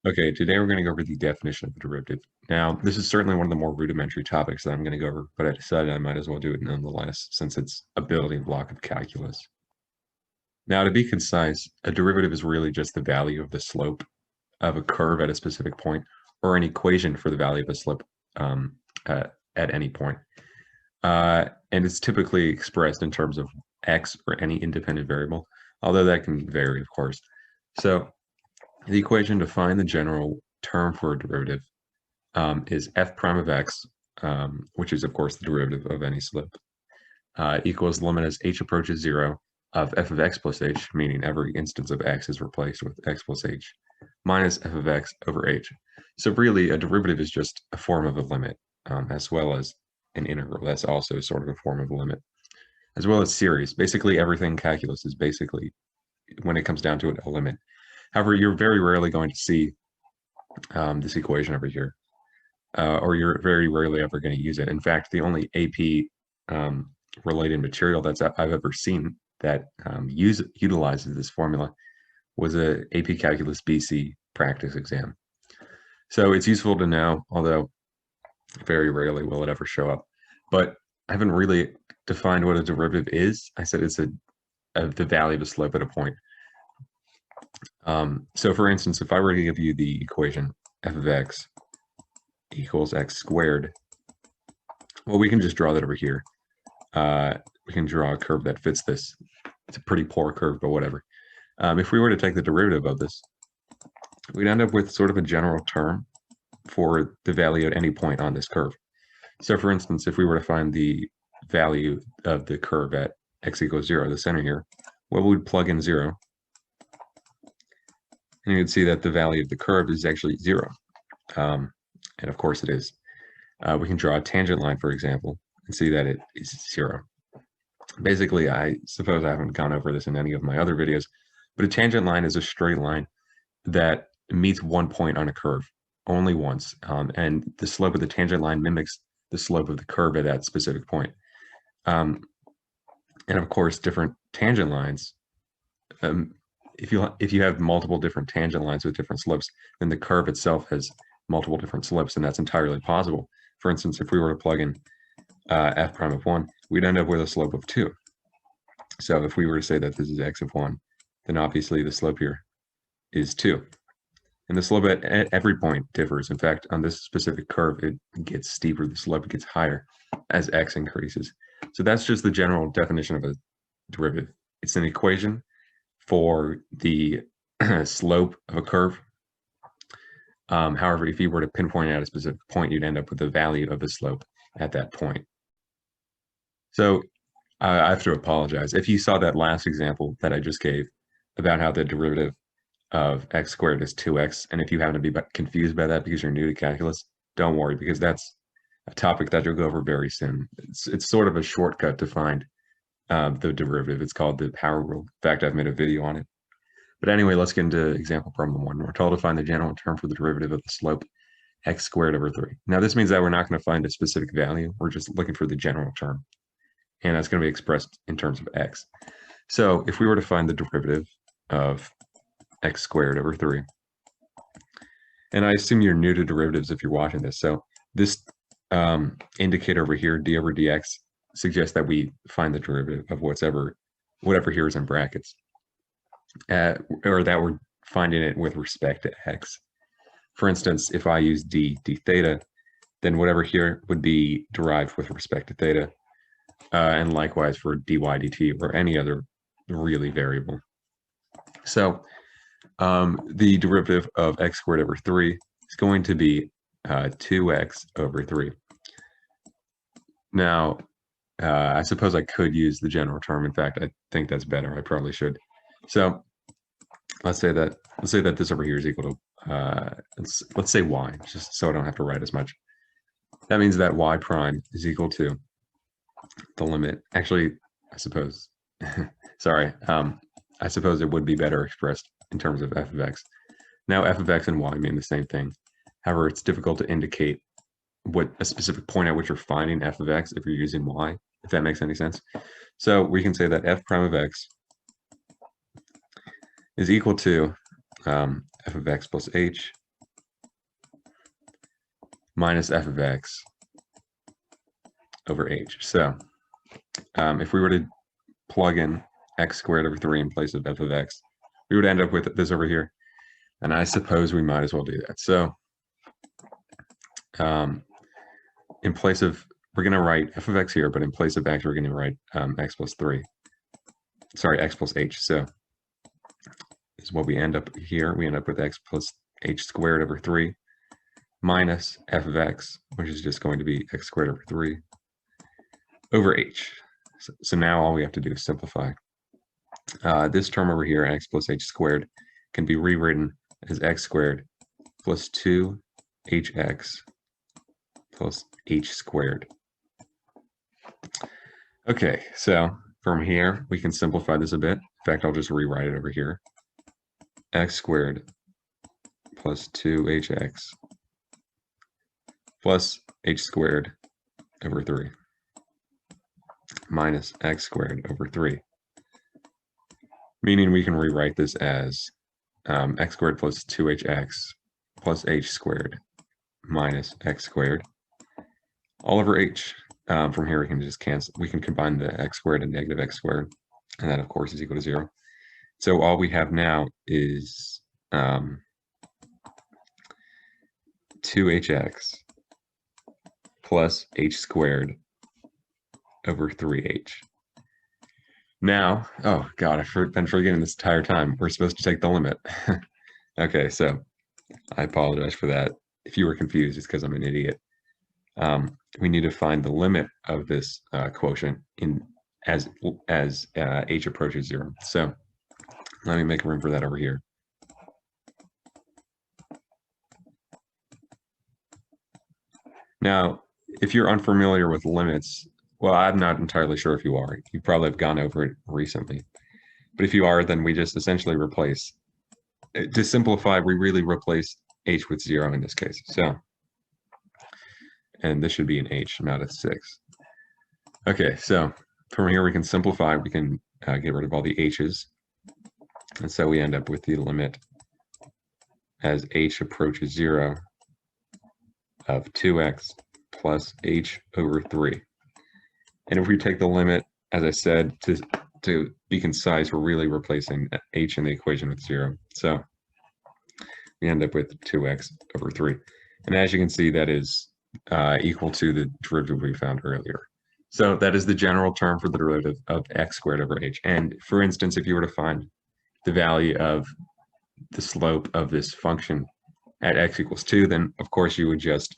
Okay, today we're going to go over the definition of a derivative. Now, this is certainly one of the more rudimentary topics that I'm going to go over, but I decided I might as well do it nonetheless, since it's a building block of calculus. Now, to be concise, a derivative is really just the value of the slope of a curve at a specific point, or an equation for the value of a slope at any point. And it's typically expressed in terms of x or any independent variable, although that can vary, of course. So the equation to find the general term for a derivative is f prime of x, which is, of course, the derivative of any slope, equals limit as h approaches 0 of f of x plus h, meaning every instance of x is replaced with x plus h, minus f of x over h. So really, a derivative is just a form of a limit, as well as an integral. That's also sort of a form of a limit, as well as series. Basically, everything in calculus is basically, when it comes down to it, a limit. However, you're very rarely going to see this equation over here, or you're very rarely ever going to use it. In fact, the only AP related material I've ever seen that utilizes this formula was a AP Calculus BC practice exam. So it's useful to know, although very rarely will it ever show up. But I haven't really defined what a derivative is. I said it's the value of a slope at a point. So for instance, if I were to give you the equation f of x equals x squared, well, we can just draw that over here. We can draw a curve that fits this. It's a pretty poor curve, but whatever. If we were to take the derivative of this, we'd end up with sort of a general term for the value at any point on this curve. So for instance, if we were to find the value of the curve at x equals 0, the center here, well, we'd plug in 0. And you can see that the value of the curve is actually 0. And of course it is. We can draw a tangent line, for example, and see that it is 0. Basically, I suppose I haven't gone over this in any of my other videos, but a tangent line is a straight line that meets one point on a curve only once. And the slope of the tangent line mimics the slope of the curve at that specific point. And of course, different tangent lines, if you have multiple different tangent lines with different slopes, then the curve itself has multiple different slopes, and that's entirely possible. For instance, if we were to plug in f prime of 1, we'd end up with a slope of 2. So if we were to say that this is x of 1, then obviously the slope here is 2. And the slope at every point differs. In fact, on this specific curve, it gets steeper, the slope gets higher as x increases. So that's just the general definition of a derivative. It's an equation for the slope of a curve. However, if you were to pinpoint out a specific point, you'd end up with the value of the slope at that point. So I have to apologize. If you saw that last example that I just gave about how the derivative of x squared is 2x, and if you happen to be confused by that because you're new to calculus, don't worry, because that's a topic that you'll go over very soon. It's sort of a shortcut to find the derivative. It's called the power rule. In fact, I've made a video on it. But anyway, let's get into example problem 1. We're told to find the general term for the derivative of the slope x squared over 3. Now, this means that we're not going to find a specific value. We're just looking for the general term. And that's going to be expressed in terms of x. So if we were to find the derivative of x squared over 3, and I assume you're new to derivatives if you're watching this. So this indicator over here, d over dx, suggests that we find the derivative of whatever here is in brackets, or that we're finding it with respect to x. For instance, if I use d theta, then whatever here would be derived with respect to theta, and likewise for dy dt or any other really variable. So the derivative of x squared over 3 is going to be 2x over 3. Now, I suppose I could use the general term. In fact, I think that's better. I probably should. So let's say that this over here is equal to let's say y, just so I don't have to write as much. That means that y prime is equal to the limit. Actually, I suppose sorry, I suppose it would be better expressed in terms of f of x. Now, f of x and y mean the same thing. However, it's difficult to indicate what a specific point at which you're finding f of x if you're using y, if that makes any sense. So we can say that f prime of x is equal to f of x plus h minus f of x over h. So if we were to plug in x squared over 3 in place of f of x, we would end up with this over here. And I suppose we might as well do that. So in place of, we're going to write f of x here, but in place of x, we're going to write x plus 3. Sorry, x plus h. So this is what we end up here. We end up with x plus h squared over 3 minus f of x, which is just going to be x squared over 3 over h. So now all we have to do is simplify. This term over here, x plus h squared, can be rewritten as x squared plus 2hx plus h squared. Okay, so from here, we can simplify this a bit. In fact, I'll just rewrite it over here. X squared plus 2hx plus h squared over 3 minus x squared over 3. Meaning we can rewrite this as x squared plus 2hx plus h squared minus x squared all over h. From here, we can just cancel. We can combine the x squared and negative x squared, and that, of course, is equal to 0. So all we have now is 2hx plus h squared over 3h. Now, oh God, I've been forgetting this entire time. We're supposed to take the limit. Okay, so I apologize for that. If you were confused, it's because I'm an idiot. We need to find the limit of this quotient as h approaches 0. So let me make room for that over here. Now, if you're unfamiliar with limits, well, I'm not entirely sure if you are. You probably have gone over it recently. But if you are, then we just essentially replace. To simplify, we really replace h with 0 in this case. So, and this should be an h, not a 6. Okay, so from here we can simplify. We can get rid of all the h's. And so we end up with the limit as h approaches 0 of 2x plus h over 3. And if we take the limit, as I said, to be concise, we're really replacing h in the equation with 0. So we end up with 2x over 3. And as you can see, that is equal to the derivative we found earlier. So that is the general term for the derivative of x squared over h. And for instance, if you were to find the value of the slope of this function at x equals 2, then of course you would just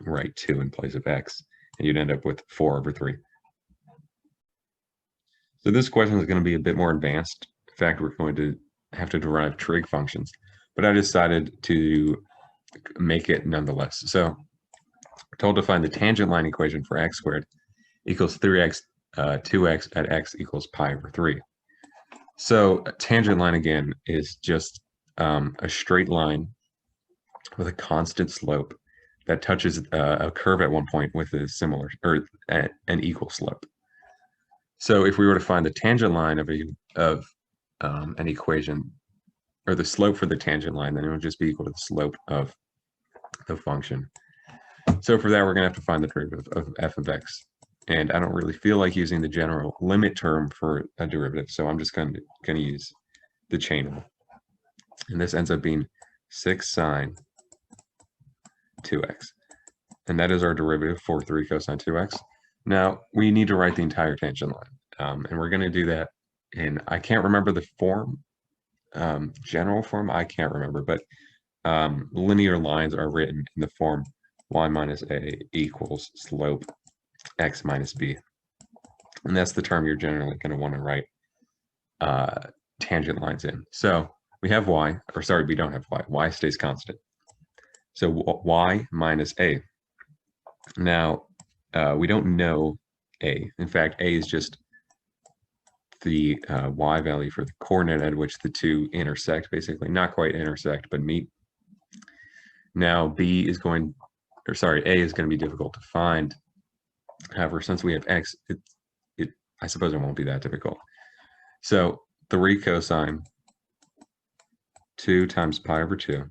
write 2 in place of x, and you'd end up with 4 over 3. So this question is going to be a bit more advanced. In fact, we're going to have to derive trig functions, but I decided to make it nonetheless. So we're told to find the tangent line equation for x squared equals 3x, 2x at x equals pi over 3. So a tangent line, again, is just a straight line with a constant slope that touches a curve at one point with a similar or an equal slope. So if we were to find the tangent line of an equation, or the slope for the tangent line, then it would just be equal to the slope of the function. So for that, we're going to have to find the derivative of f of x. And I don't really feel like using the general limit term for a derivative, so I'm just going to use the chain rule. And this ends up being 6 sine 2x. And that is our derivative for 3 cosine 2x. Now, we need to write the entire tangent line. And we're going to do that in, I can't remember the form, general form, I can't remember, but linear lines are written in the form y minus a equals slope x minus b. And that's the term you're generally going to want to write tangent lines in. So we have y, or sorry, we don't have y. Y stays constant. So y minus a. Now, we don't know a. In fact, a is just the y value for the coordinate at which the two intersect, basically. Not quite intersect, but meet. Now, b is going, or sorry, a is going to be difficult to find. However, since we have x, I suppose it won't be that difficult. So 3 cosine 2 times pi over 2,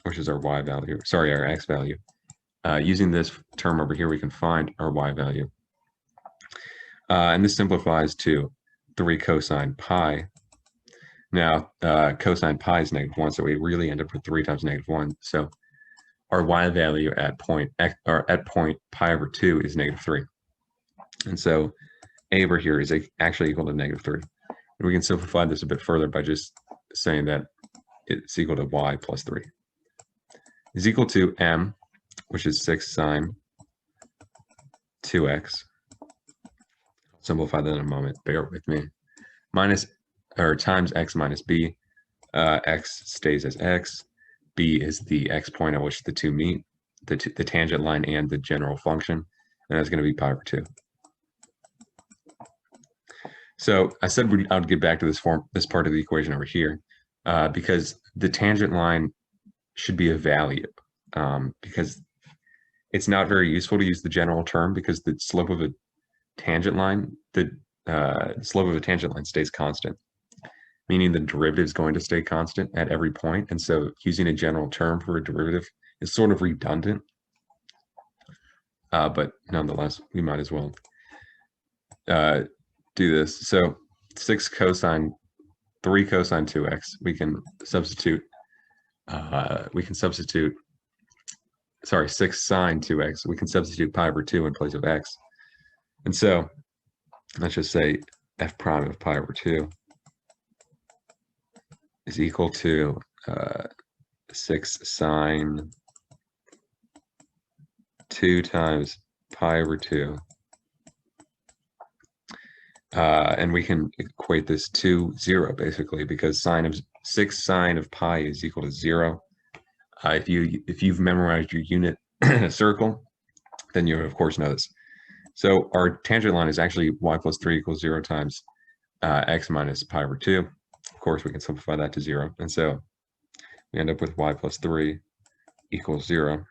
which is our y value, sorry, our x value, using this term over here, we can find our y value. And this simplifies to 3 cosine pi. Now, cosine pi is -1, so we really end up with 3 times -1. So our y value at point x, or at point pi over 2 is -3. And so a over here is actually equal to -3. And we can simplify this a bit further by just saying that it's equal to y plus 3 is equal to m, which is 6 sine 2x. I'll simplify that in a moment. Bear with me. Minus or times x minus b. X stays as x. B is the x point at which the two meet, the tangent line and the general function, and that's going to be pi over 2. So I said I would get back to this part of the equation over here, because the tangent line should be a value, because it's not very useful to use the general term, because the slope of a tangent line, the slope of a tangent line stays constant, meaning the derivative is going to stay constant at every point. And so using a general term for a derivative is sort of redundant, but nonetheless, we might as well do this. So 3 cosine 2x, we can substitute, 6 sine 2x, we can substitute pi over 2 in place of x. And so let's just say f prime of pi over 2 is equal to 6 sine 2 times pi over 2. And we can equate this to 0, basically, because 6 sine of pi is equal to 0. If you've memorized your unit circle, then you of course know this. So our tangent line is actually y plus 3 equals 0 times x minus pi over 2. Of course, we can simplify that to 0, and so we end up with y plus 3 equals 0.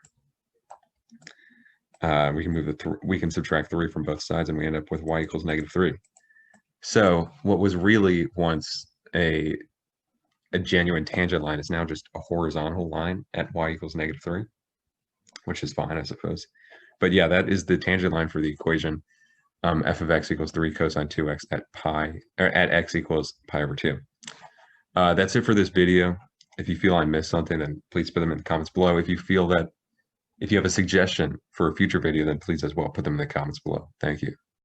We can we can subtract 3 from both sides, and we end up with y equals -3. So what was really once a genuine tangent line is now just a horizontal line at y equals -3, which is fine, I suppose. But yeah, that is the tangent line for the equation f of x equals 3 cosine 2x at x equals pi over 2. That's it for this video. If you feel I missed something, then please put them in the comments below. If you have a suggestion for a future video, then please as well put them in the comments below. Thank you.